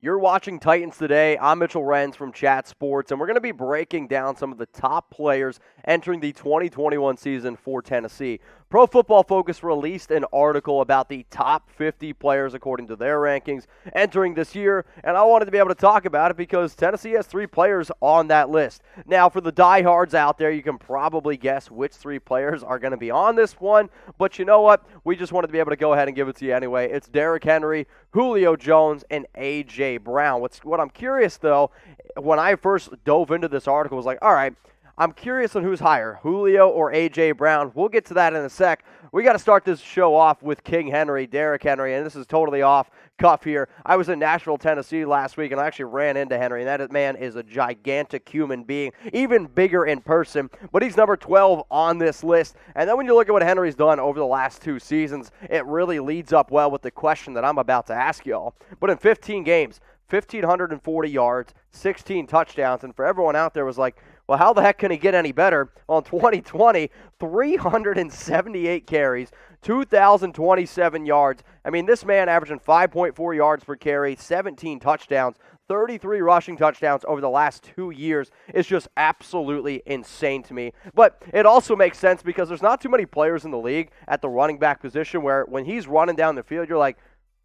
You're watching Titans Today. I'm Mitchell Renz from Chat Sports, and we're going to be breaking down some of the top players entering the 2021 season for Tennessee. Pro Football Focus released an article about the top 50 players according to their rankings entering this year, and I wanted to be able to talk about it because Tennessee has 3 players on that list. Now, for the diehards out there, you can probably guess which 3 players are going to be on this one, but you know what? We just wanted to be able to go ahead and give it to you anyway. It's Derrick Henry, Julio Jones, and A.J. Brown. What I'm curious, though, when I first dove into this article, was like, all right, I'm curious on who's higher, Julio or A.J. Brown. We'll get to that in a sec. We got to start this show off with King Henry, Derrick Henry, and this is totally off cuff here. I was in Nashville, Tennessee last week, and I actually ran into Henry, and that man is a gigantic human being, even bigger in person, but he's number 12 on this list. And then when you look at what Henry's done over the last 2 seasons, it really leads up well with the question that I'm about to ask y'all. But in 15 games, 1,540 yards, 16 touchdowns, and for everyone out there was like, well, how the heck can he get any better? Well, in 2020, 378 carries, 2,027 yards. I mean, this man averaging 5.4 yards per carry, 17 touchdowns, 33 rushing touchdowns over the last 2 years is just absolutely insane to me. But it also makes sense because there's not too many players in the league at the running back position where when he's running down the field, you're like,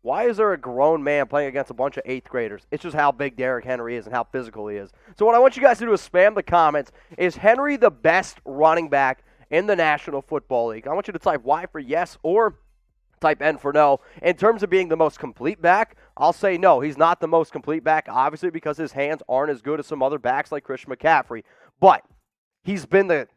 why is there a grown man playing against a bunch of 8th graders? It's just how big Derrick Henry is and how physical he is. So what I want you guys to do is spam the comments. Is Henry the best running back in the National Football League? I want you to type Y for yes or type N for no. In terms of being the most complete back, I'll say no. He's not the most complete back, obviously, because his hands aren't as good as some other backs like Christian McCaffrey. But he's been the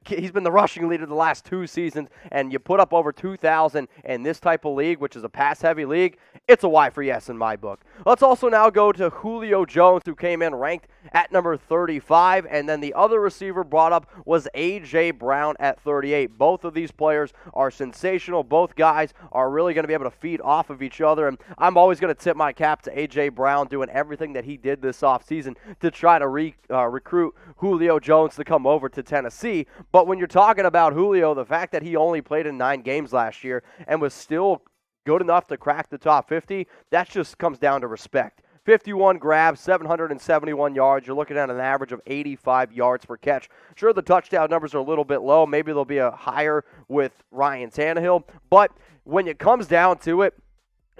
rushing leader the last 2 seasons, and you put up over 2,000 in this type of league, which is a pass-heavy league, it's a Y for yes in my book. Let's also now go to Julio Jones, who came in ranked at number 35, and then the other receiver brought up was A.J. Brown at 38. Both of these players are sensational. Both guys are really going to be able to feed off of each other, and I'm always going to tip my cap to A.J. Brown doing everything that he did this offseason to try to recruit Julio Jones to come over to Tennessee. But when you're talking about Julio, the fact that he only played in 9 games last year and was still good enough to crack the top 50, that just comes down to respect. 51 grabs, 771 yards. You're looking at an average of 85 yards per catch. Sure, the touchdown numbers are a little bit low. Maybe they'll be a higher with Ryan Tannehill. But when it comes down to it,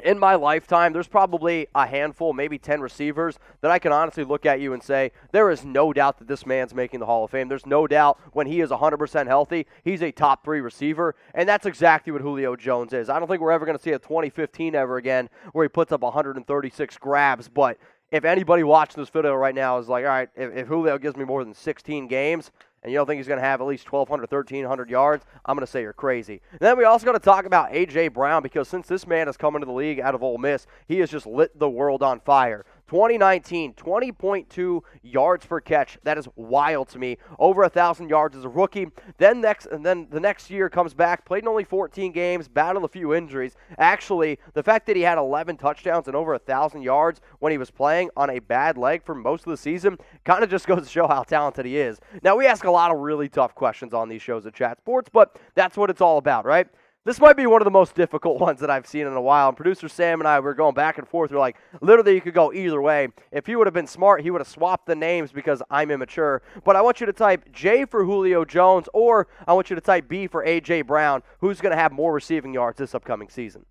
in my lifetime, there's probably a handful, maybe 10 receivers that I can honestly look at you and say, there is no doubt that this man's making the Hall of Fame. There's no doubt when he is 100% healthy, he's a top 3 receiver, and that's exactly what Julio Jones is. I don't think we're ever going to see a 2015 ever again where he puts up 136 grabs, but if anybody watching this video right now is like, all right, if Julio gives me more than 16 games, and you don't think he's going to have at least 1,200, 1,300 yards, I'm going to say you're crazy. And then we also got to talk about A.J. Brown, because since this man has come into the league out of Ole Miss, he has just lit the world on fire. 2019, 20.2 yards per catch. That is wild to me. Over 1,000 yards as a rookie. Then the next year comes back, played in only 14 games, battled a few injuries. Actually, the fact that he had 11 touchdowns and over 1,000 yards when he was playing on a bad leg for most of the season kind of just goes to show how talented he is. Now, we ask a lot of really tough questions on these shows at Chat Sports, but that's what it's all about, right? This might be one of the most difficult ones that I've seen in a while. And producer Sam and I were going back and forth. We're like, literally, you could go either way. If he would have been smart, he would have swapped the names because I'm immature. But I want you to type J for Julio Jones, or I want you to type B for A.J. Brown, who's going to have more receiving yards this upcoming season.